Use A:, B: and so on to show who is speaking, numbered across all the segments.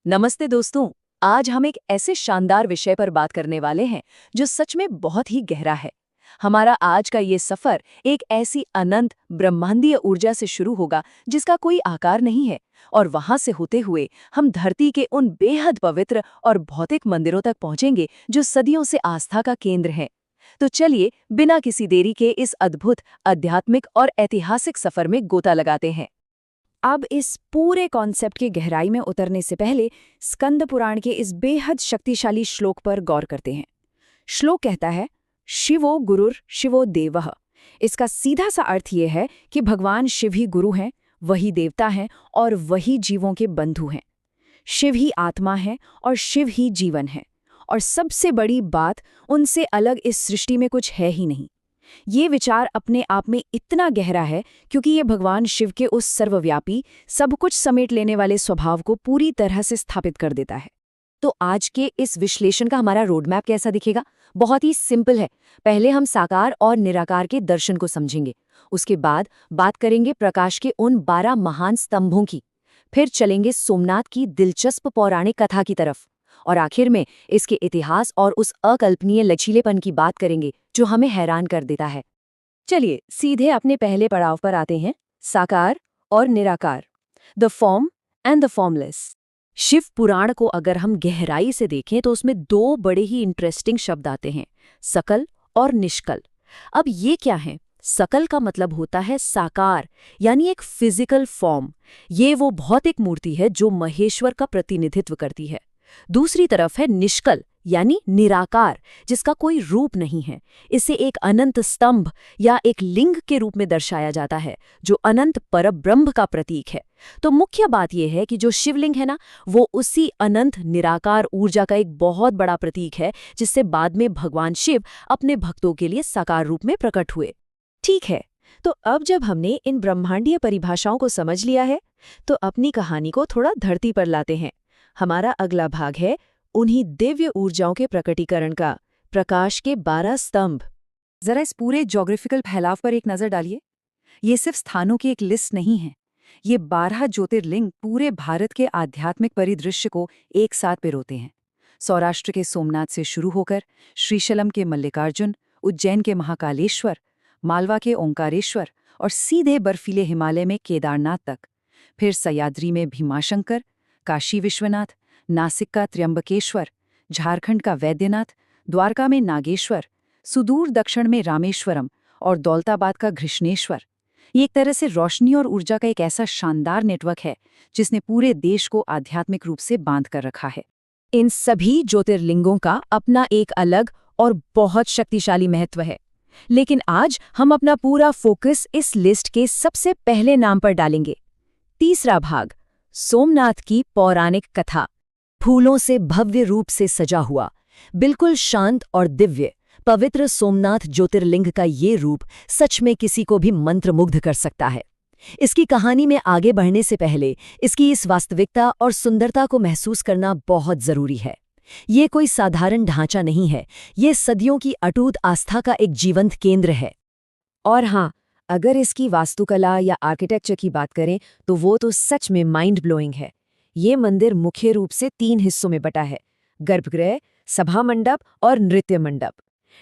A: नमस्ते दोस्तों। आज हम एक ऐसे शानदार विषय पर बात करने वाले हैं जो सच में बहुत ही गहरा है। हमारा आज का ये सफर एक ऐसी अनंत ब्रह्मांडीय ऊर्जा से शुरू होगा जिसका कोई आकार नहीं है, और वहां से होते हुए हम धरती के उन बेहद पवित्र और भौतिक मंदिरों तक पहुंचेंगे जो सदियों से आस्था का केंद्र हैं। तो चलिए बिना किसी देरी के इस अद्भुत आध्यात्मिक और ऐतिहासिक सफर में गोता लगाते हैं।
B: अब इस पूरे कॉन्सेप्ट की गहराई में उतरने से पहले स्कंद पुराण के इस बेहद शक्तिशाली श्लोक पर गौर करते हैं। श्लोक कहता है, शिवो गुरुर शिवो देवः। इसका सीधा सा अर्थ ये है कि भगवान शिव ही गुरु हैं, वही देवता हैं और वही जीवों के बंधु हैं। शिव ही आत्मा है और शिव ही जीवन है, और सबसे बड़ी बात, उनसे अलग इस सृष्टि में कुछ है ही नहीं। ये विचार अपने आप में इतना गहरा है क्योंकि ये भगवान शिव के उस सर्वव्यापी, सब कुछ समेट लेने वाले स्वभाव को पूरी तरह से स्थापित कर देता है।
A: तो आज के इस विश्लेषण का हमारा रोडमैप कैसा दिखेगा? बहुत ही सिंपल है। पहले हम साकार और निराकार के दर्शन को समझेंगे। उसके बाद बात करेंगे प्रकाश के उन 12 महान स्तंभों की। फिर चलेंगे सोमनाथ की दिलचस्प पौराणिक कथा की तरफ। और आखिर में इसके इतिहास और उस अकल्पनीय लचीलेपन की बात करेंगे जो हमें हैरान कर देता है। चलिए सीधे अपने पहले पड़ाव पर आते हैं, साकार और निराकार, the form and the formless. Shiv Puran को अगर हम गहराई से देखें तो उसमें 2 बड़े ही इंटरेस्टिंग शब्द आते हैं, सकल और निष्कल। अब ये क्या है? सकल का मतलब होता है साकार, यानी एक फिजिकल फॉर्म। ये वो भौतिक मूर्ति है जो महेश्वर का प्रतिनिधित्व करती है। दूसरी तरफ है निष्कल, यानी निराकार, जिसका कोई रूप नहीं है। इसे एक अनंत स्तंभ या एक लिंग के रूप में दर्शाया जाता है, जो अनंत परब्रह्म का प्रतीक है। तो मुख्य बात यह है कि जो शिवलिंग है ना, वो उसी अनंत निराकार ऊर्जा का एक बहुत बड़ा प्रतीक है, जिससे बाद में भगवान शिव अपने भक्तों के लिए साकार रूप में प्रकट हुए। ठीक है, तो अब जब हमने इन ब्रह्मांडीय परिभाषाओं को समझ लिया है, तो अपनी कहानी को थोड़ा धरती पर लाते हैं। हमारा अगला भाग है उन्हीं दिव्य ऊर्जाओं के प्रकटीकरण का, प्रकाश के 12 स्तंभ। जरा इस पूरे ज्योग्राफिकल फैलाव पर एक नजर डालिए। ये सिर्फ स्थानों की एक लिस्ट नहीं है, ये 12 ज्योतिर्लिंग पूरे भारत के आध्यात्मिक परिदृश्य को एक साथ पिरोते हैं। सौराष्ट्र के सोमनाथ से शुरू होकर श्रीशैलम के मल्लिकार्जुन, उज्जैन के महाकालेश्वर, मालवा के ओंकारेश्वर और सीधे बर्फीले हिमालय में केदारनाथ तक। फिर सह्याद्री में भीमाशंकर, काशी विश्वनाथ, नासिक का त्र्यंबकेश्वर, झारखंड का वैद्यनाथ, द्वारका में नागेश्वर, सुदूर दक्षिण में रामेश्वरम और दौलताबाद का घृष्णेश्वर। ये एक तरह से रोशनी और ऊर्जा का एक ऐसा शानदार नेटवर्क है जिसने पूरे देश को आध्यात्मिक रूप से बांध कर रखा है। इन सभी ज्योतिर्लिंगों का अपना एक अलग और बहुत शक्तिशाली महत्व है, लेकिन आज हम अपना पूरा फोकस इस लिस्ट के सबसे पहले नाम पर डालेंगे। तीसरा भाग, सोमनाथ की पौराणिक कथा। फूलों से भव्य रूप से सजा हुआ, बिल्कुल शांत और दिव्य, पवित्र सोमनाथ ज्योतिर्लिंग का ये रूप सच में किसी को भी मंत्रमुग्ध कर सकता है। इसकी कहानी में आगे बढ़ने से पहले इसकी इस वास्तविकता और सुंदरता को महसूस करना बहुत जरूरी है। ये कोई साधारण ढांचा नहीं है, ये सदियों की अटूट आस्था का एक जीवंत केंद्र है। और हाँ, अगर इसकी वास्तुकला या आर्किटेक्चर की बात करें तो वो तो सच में माइंड ब्लोइंग है। ये मंदिर मुख्य रूप से 3 हिस्सों में बटा है, गर्भगृह, सभा मंडप और नृत्य मंडप।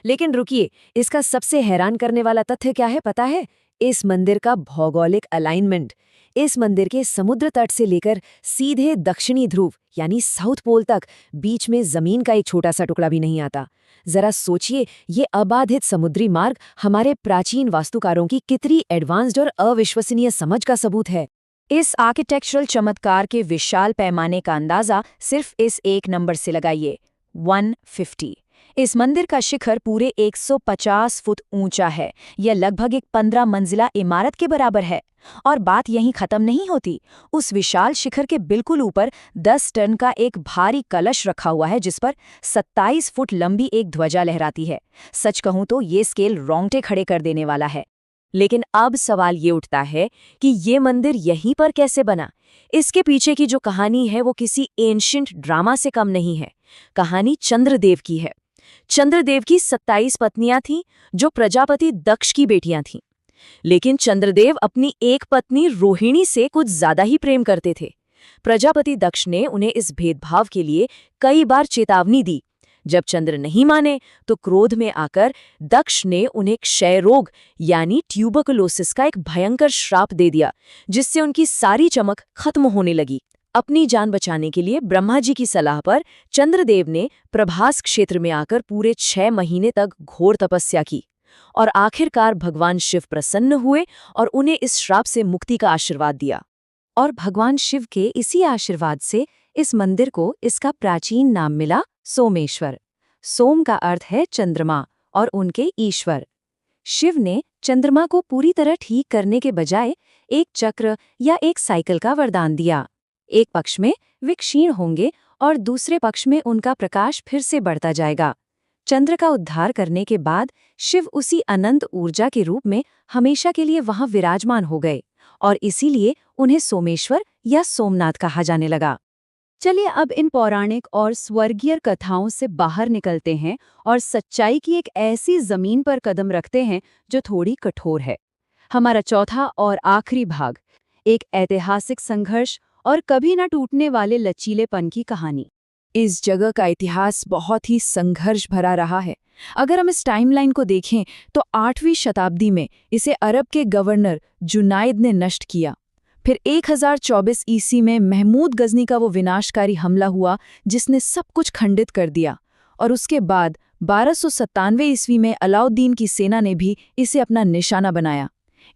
A: लेकिन रुकिए, इसका सबसे हैरान करने वाला तथ्य क्या है पता है? इस मंदिर का भौगोलिक अलाइनमेंट। इस मंदिर के समुद्र तट से लेकर सीधे दक्षिणी ध्रुव यानी साउथ पोल तक बीच में जमीन का एक छोटा सा टुकड़ा भी नहीं आता। जरा सोचिए, ये अबाधित समुद्री मार्ग हमारे प्राचीन वास्तुकारों की कितनी एडवांस्ड और अविश्वसनीय समझ का सबूत है। इस आर्किटेक्चरल चमत्कार के विशाल पैमाने का अंदाजा सिर्फ इस एक नंबर से लगाइए, 150। इस मंदिर का शिखर पूरे 150 फुट ऊंचा है। यह लगभग एक 15 मंजिला इमारत के बराबर है। और बात यहीं खत्म नहीं होती। उस विशाल शिखर के बिल्कुल ऊपर 10 टन का एक भारी कलश रखा हुआ है, जिस पर 27 फुट लंबी एक ध्वजा लहराती है। सच कहूं तो ये स्केल रोंगटे खड़े कर देने वाला है। लेकिन अब सवाल ये उठता है कि ये मंदिर यहीं पर कैसे बना? इसके पीछे की जो कहानी है वो किसी एंशिएंट ड्रामा से कम नहीं है। कहानी चंद्रदेव की है। चंद्रदेव की 27 पत्नियां थीं, जो प्रजापति दक्ष की बेटियां थीं। लेकिन चंद्रदेव अपनी एक पत्नी रोहिणी से कुछ ज्यादा ही प्रेम करते थे।
B: प्रजापति दक्ष ने उन्हें इस भेदभाव के लिए कई बार चेतावनी दी। जब चंद्र नहीं माने तो क्रोध में आकर दक्ष ने उन्हें क्षय रोग यानी ट्यूबरकुलोसिस का एक भयंकर श्राप दे दिया, जिससे उनकी सारी चमक खत्म होने लगी। अपनी जान बचाने के लिए ब्रह्मा जी की सलाह पर चंद्रदेव ने प्रभास क्षेत्र में आकर पूरे 6 महीने तक घोर तपस्या की और आखिरकार भगवान शिव प्रसन्न हुए और उन्हें इस श्राप से मुक्ति का आशीर्वाद दिया।
A: और भगवान शिव के इसी आशीर्वाद से इस मंदिर को इसका प्राचीन नाम मिला सोमेश्वर। सोम का अर्थ है चंद्रमा और उनके ईश्वर। शिव ने चंद्रमा को पूरी तरह ठीक करने के बजाय एक चक्र या एक साइकिल का वरदान दिया। एक पक्ष में वे क्षीण होंगे और दूसरे पक्ष में उनका प्रकाश फिर से बढ़ता जाएगा। चंद्र का उद्धार करने के बाद शिव उसी अनंत ऊर्जा के रूप में हमेशा के लिए वहां विराजमान हो गए और इसीलिए उन्हें सोमेश्वर या सोमनाथ कहा जाने लगा। चलिए अब इन पौराणिक और स्वर्गीय कथाओं से बाहर निकलते हैं और सच्चाई की एक ऐसी जमीन पर कदम रखते हैं जो थोड़ी कठोर है। हमारा चौथा और आखिरी भाग, एक ऐतिहासिक संघर्ष और कभी न टूटने वाले लचीलेपन की कहानी।
B: इस जगह का इतिहास बहुत ही संघर्ष भरा रहा है। अगर हम इस टाइमलाइन को देखें तो 8वीं शताब्दी में इसे अरब के गवर्नर जुनाइद ने नष्ट किया। फिर 1024 ईस्वी में महमूद गजनी का वो विनाशकारी हमला हुआ जिसने सब कुछ खंडित कर दिया। और उसके बाद 1297 ईस्वी में अलाउद्दीन की सेना ने भी इसे अपना निशाना बनाया।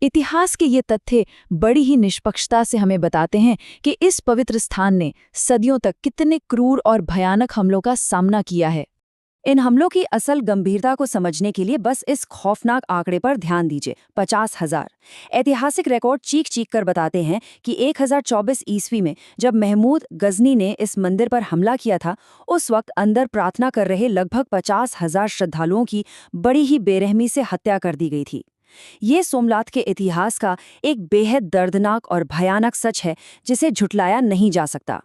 B: इतिहास के ये तथ्य बड़ी ही निष्पक्षता से हमें बताते हैं कि इस पवित्र स्थान ने सदियों तक कितने क्रूर और भयानक हमलों का सामना किया है।
A: इन हमलों की असल गंभीरता को समझने के लिए बस इस खौफनाक आंकड़े पर ध्यान दीजिए, 50,000। ऐतिहासिक रिकॉर्ड चीख कर बताते हैं कि 1024 ईस्वी में जब महमूद गजनी ने इस मंदिर पर हमला किया था, उस वक्त अंदर प्रार्थना कर रहे लगभग 50,000 श्रद्धालुओं की बड़ी ही बेरहमी से हत्या कर दी गई थी। ये सोमनाथ के इतिहास का एक बेहद दर्दनाक और भयानक सच है जिसे झुटलाया नहीं जा सकता।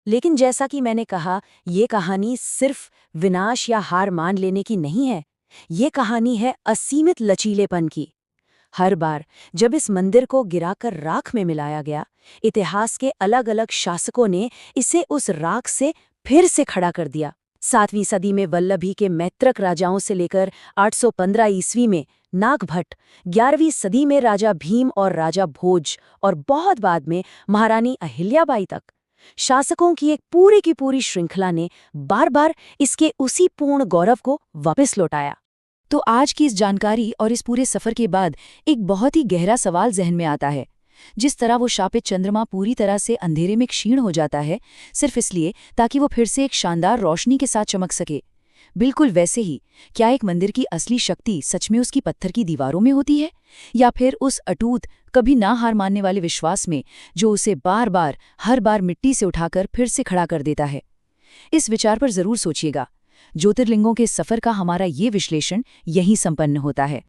A: लेकिन जैसा कि मैंने कहा, ये कहानी सिर्फ विनाश या हार मान लेने की नहीं है। ये कहानी है असीमित लचीलेपन की। हर बार जब इस मंदिर को गिराकर राख में मिलाया गया, इतिहास के अलग अलग शासकों ने इसे उस राख से फिर से खड़ा कर दिया। 7वीं सदी में वल्लभी के मैत्रक राजाओं से लेकर 815 ईस्वी में नागभट्ट, 11वीं सदी में राजा भीम और राजा भोज और बहुत बाद में महारानी अहिल्याबाई तक शासकों की एक पूरी की पूरी श्रृंखला ने बार बार इसके उसी पूर्ण गौरव को वापस लौटाया। तो आज की इस जानकारी और इस पूरे सफर के बाद एक बहुत ही गहरा सवाल जहन में आता है। जिस तरह वो शापित चंद्रमा पूरी तरह से अंधेरे में क्षीण हो जाता है सिर्फ इसलिए ताकि वो फिर से एक शानदार रोशनी के साथ चमक सके, बिल्कुल वैसे ही क्या एक मंदिर की असली शक्ति सच में उसकी पत्थर की दीवारों में होती है, या फिर उस अटूट कभी ना हार मानने वाले विश्वास में जो उसे बार बार हर बार मिट्टी से उठाकर फिर से खड़ा कर देता है? इस विचार पर जरूर सोचिएगा। ज्योतिर्लिंगों के सफर का हमारा ये विश्लेषण यहीं संपन्न होता है।